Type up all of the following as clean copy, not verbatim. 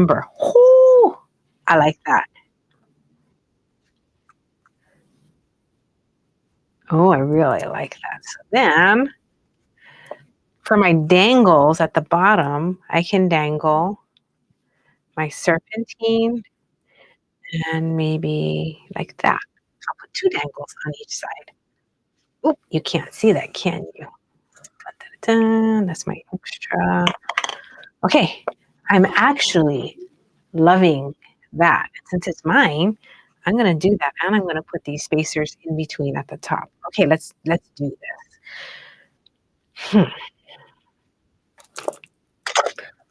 Amber. Ooh, I like that. Oh, I really like that. So then for my dangles at the bottom, I can dangle my serpentine and maybe like that. I'll put 2 dangles on each side. Oop, you can't see that, can you? Da-da-da, that's my extra. Okay, I'm actually loving that. Since it's mine, I'm gonna do that, and I'm gonna put these spacers in between at the top. Okay, let's do this.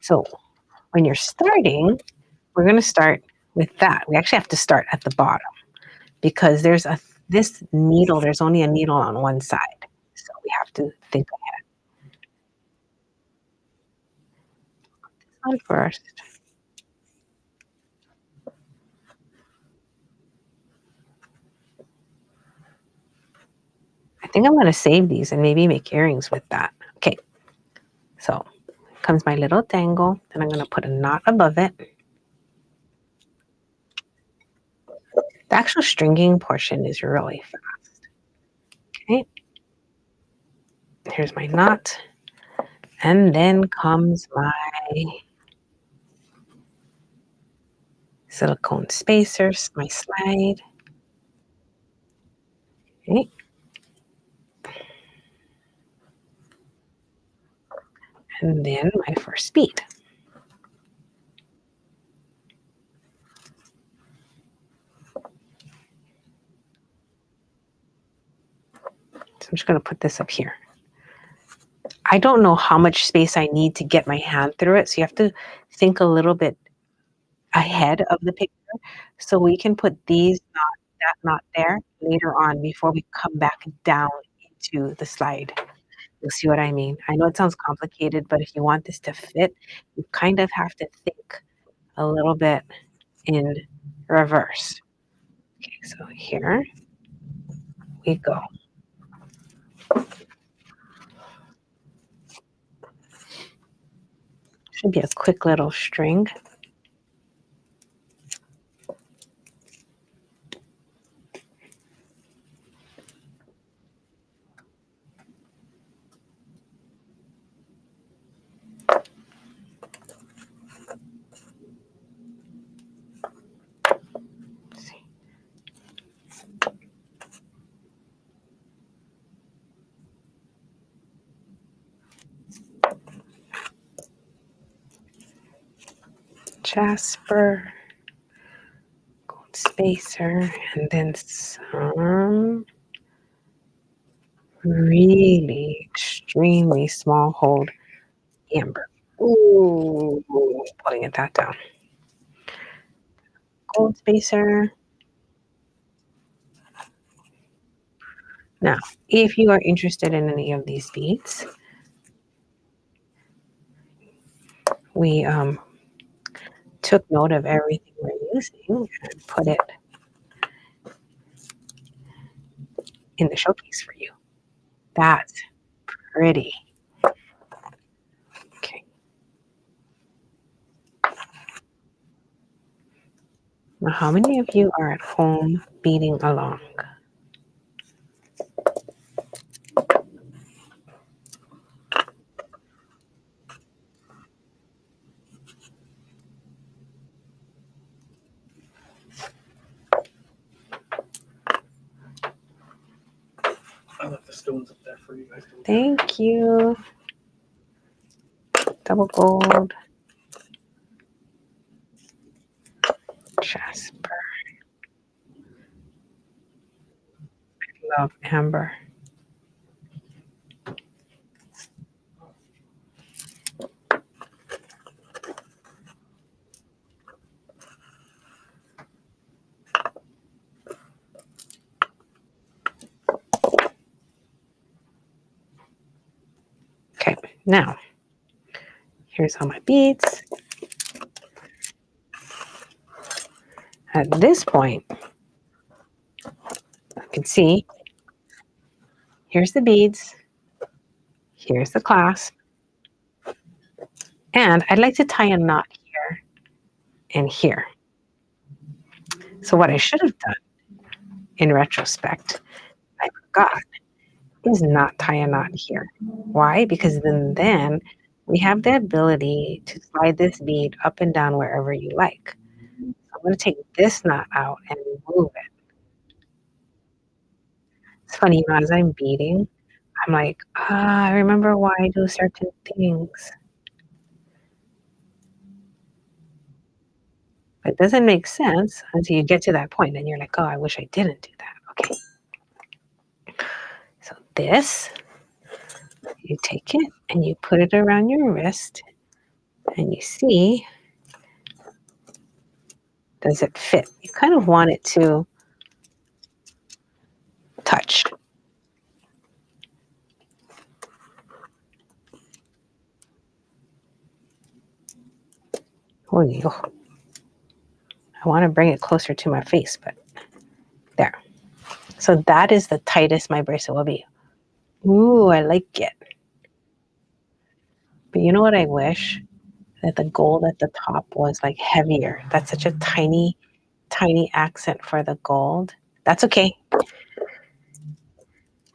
So when you're starting, we're gonna start with that. We actually have to start at the bottom because this needle, there's only a needle on one side. So we have to think ahead. This one first. I think I'm gonna save these and maybe make earrings with that. Okay, so comes my little dangle, and I'm gonna put a knot above it. The actual stringing portion is really fast. Okay, here's my knot, and then comes my silicone spacers, my slide. Okay. And then my first bead. So I'm just going to put this up here. I don't know how much space I need to get my hand through it, so you have to think a little bit ahead of the picture. So we can put that knot there later on before we come back down into the slide. You'll see what I mean. I know it sounds complicated, but if you want this to fit, you kind of have to think a little bit in reverse. Okay, so here we go. Should be a quick little string. Jasper, gold spacer, and then some really extremely small hold amber. Ooh, pulling that down. Gold spacer. Now, if you are interested in any of these beads, we took note of everything we're using and put it in the showcase for you. That's pretty. Okay. Now, how many of you are at home beading along? I left the stones up there for you guys. Thank you. Double gold. Jasper. I love amber. Okay, now here's all my beads. At this point, you can see here's the beads, here's the clasp, and I'd like to tie a knot here and here. So what I should have done in retrospect, I forgot, is not tie a knot here. Why? Because then we have the ability to slide this bead up and down wherever you like. So I'm going to take this knot out and remove it. It's funny, you know, as I'm beading, I'm like, I remember why I do certain things. It doesn't make sense until you get to that point, and you're like, oh, I wish I didn't do that. Okay. So this, you take it and you put it around your wrist, and you see, does it fit? You kind of want it to touch. Oh, I want to bring it closer to my face, but there. So that is the tightest my bracelet will be. Ooh, I like it. But you know what I wish? That the gold at the top was like heavier. That's such a tiny, tiny accent for the gold. That's okay.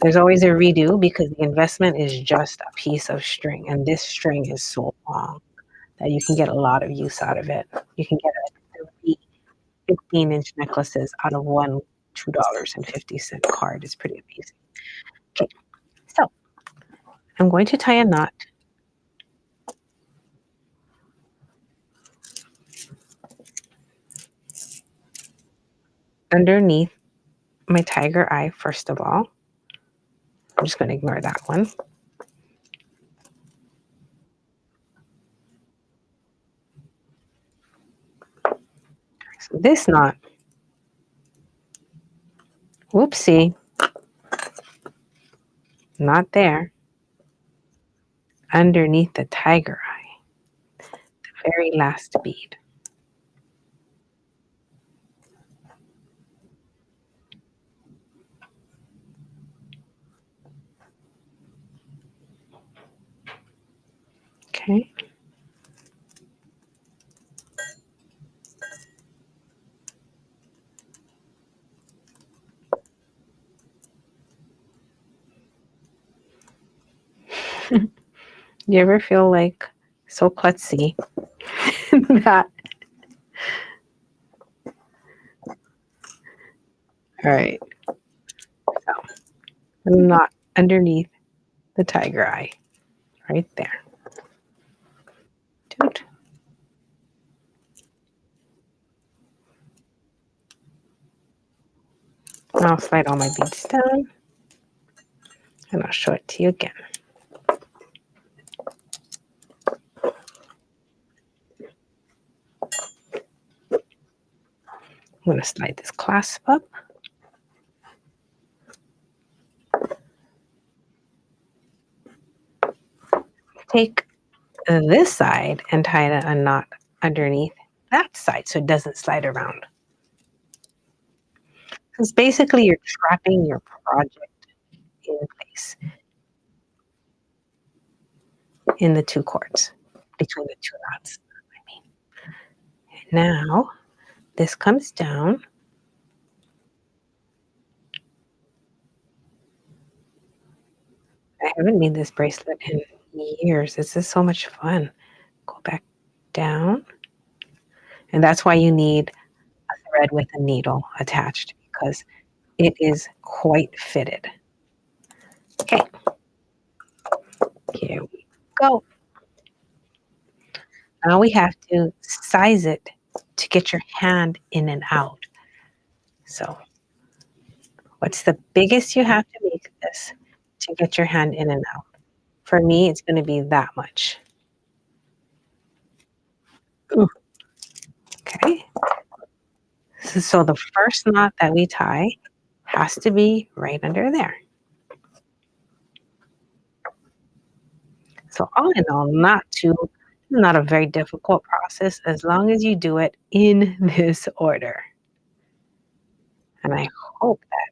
There's always a redo because the investment is just a piece of string. And this string is so long that you can get a lot of use out of it. You can get like 15-inch necklaces out of one $2.50 card. It's pretty amazing. Okay, so I'm going to tie a knot underneath my tiger eye, first of all. I'm just going to ignore that one. So this knot, whoopsie, not there, underneath the tiger eye, the very last bead. Okay. You ever feel like so klutzy that? All right. So I'm not underneath the tiger eye, right there. Toot. Now I'll slide all my beads down, and I'll show it to you again. I'm going to slide this clasp up. Take this side and tie a knot underneath that side so it doesn't slide around. Because basically you're trapping your project in place in the two cords, between the two knots. I mean. Now this comes down. I haven't made this bracelet in years. This is so much fun. Go back down. And that's why you need a thread with a needle attached, because it is quite fitted. Okay. Here we go. Now we have to size it to get your hand in and out. So what's the biggest you have to make this to get your hand in and out? For me, it's going to be that much. Ooh. Okay. So the first knot that we tie has to be right under there. So all in all, not a very difficult process as long as you do it in this order. And I hope that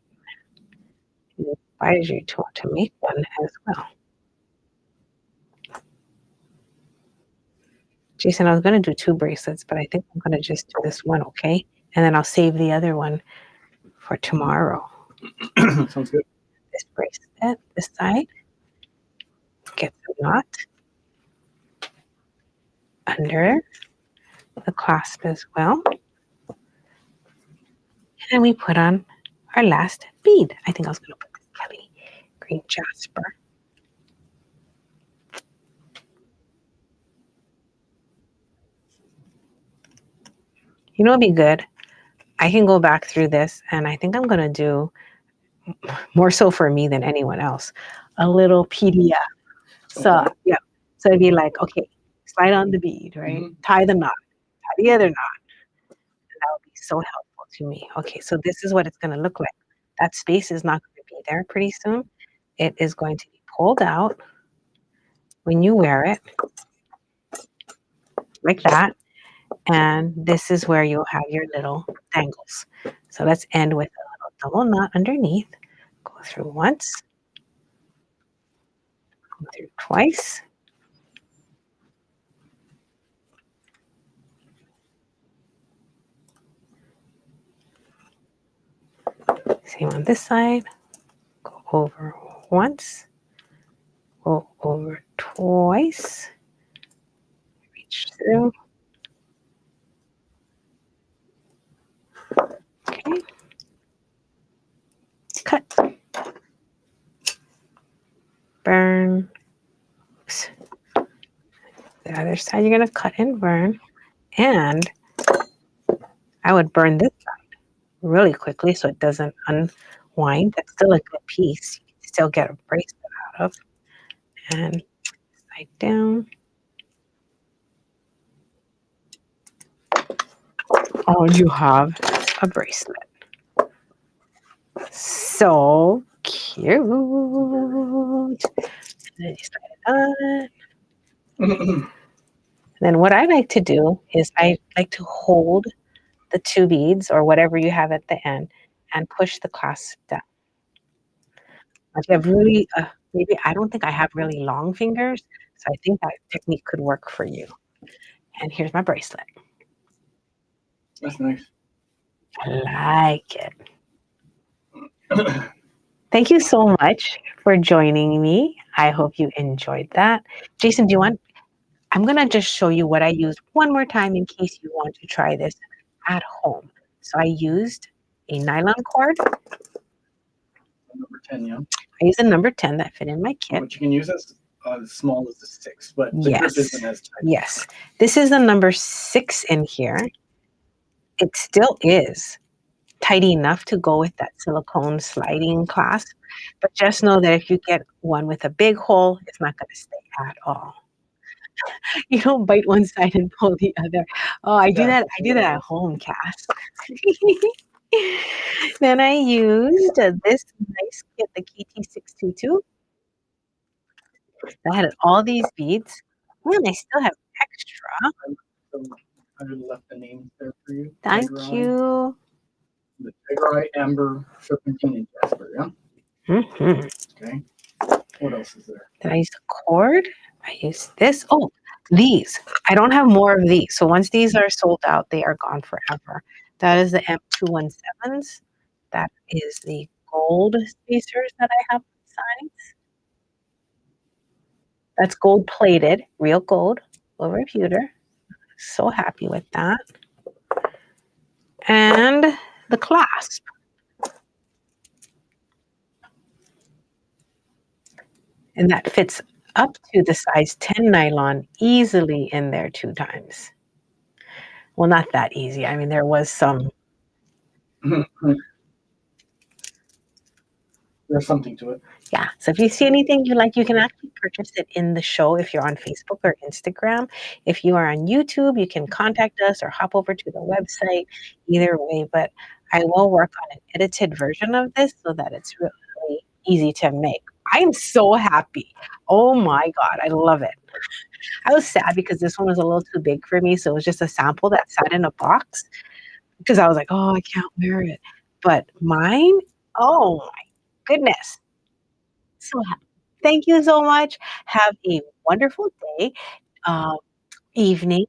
it inspires you to want to make one as well. Jason, I was going to do 2 bracelets, but I think I'm going to just do this one, okay? And then I'll save the other one for tomorrow. Sounds good. This bracelet, this side, gets a knot under the clasp as well. And then we put on our last bead. I think I was going to put this Kelly green Jasper. You know, it'd be good. I can go back through this, and I think I'm going to do, more so for me than anyone else, a little PDF. So, yeah. So it'd be like, okay, slide on the bead, right? Tie the knot, tie the other knot. And that would be so helpful to me. Okay, so this is what it's going to look like. That space is not going to be there pretty soon. It is going to be pulled out when you wear it, like that. And this is where you'll have your little dangles. So let's end with a little double knot underneath. Go through once, go through twice. Same on this side. Go over once, go over twice, reach through. Okay. Cut. Burn. Oops. The other side you're going to cut and burn. And I would burn this side really quickly so it doesn't unwind. That's still a good piece. You can still get a bracelet out of. And side down. Oh, you have a bracelet. So cute. And then you slide it on. Then what I like to do is I like to hold the 2 beads or whatever you have at the end and push the clasp down. If you have really, maybe I don't think I have really long fingers, so I think that technique could work for you. And here's my bracelet. That's nice. I like it. Thank you so much for joining me. I hope you enjoyed that. Jason, do you want? I'm going to just show you what I used one more time in case you want to try this at home. So I used a nylon cord. Number 10, yeah. I used a number 10 that fit in my kit. But you can use as small as the 6, but the grip isn't as tight. Yes. This is the number 6 in here. It still is tight enough to go with that silicone sliding clasp. But just know that if you get one with a big hole, it's not going to stay at all. You don't bite one side and pull the other. Oh, I do that. I do that at home, Cass. Then I used this nice kit, the KT622. That had all these beads. And I still have extra. I left the names there for you. Thank you. The Tigereye, Amber, Serpentine, and Jasper, yeah? Okay. What else is there? Did I use a cord? I used this. Oh, these. I don't have more of these. So once these are sold out, they are gone forever. That is the M217s. That is the gold spacers that I have on sides. That's gold plated, real gold, over pewter. So happy with that. And the clasp. And that fits up to the size 10 nylon easily in there 2 times. Well, not that easy. I mean, there was some. There's something to it. Yeah. So if you see anything you like, you can actually purchase it in the show if you're on Facebook or Instagram. If you are on YouTube, you can contact us or hop over to the website. Either way, but I will work on an edited version of this so that it's really easy to make. I'm so happy. Oh my God, I love it. I was sad because this one was a little too big for me. So it was just a sample that sat in a box because I was like, oh, I can't wear it. But mine, oh my goodness. So happy. Thank you so much. Have a wonderful day. evening.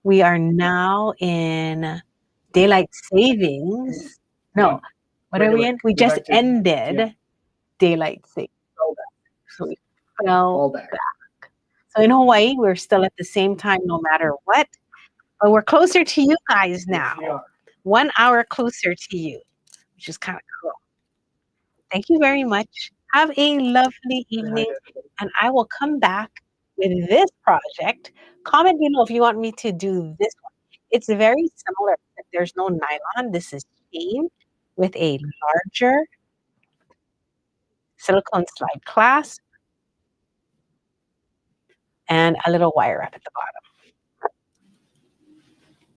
We are now in daylight savings. No, what are we in? We Go just back to- ended yeah. daylight savings. Fall back. So we fell Fall back. back. So in Hawaii, we're still at the same time no matter what. But we're closer to you guys now. Yes, we are. 1 hour closer to you, which is kind of cool. Thank you very much. Have a lovely evening, and I will come back with this project. Comment below if you want me to do this one. It's very similar, except there's no nylon. This is chain with a larger silicone slide clasp and a little wire wrap at the bottom.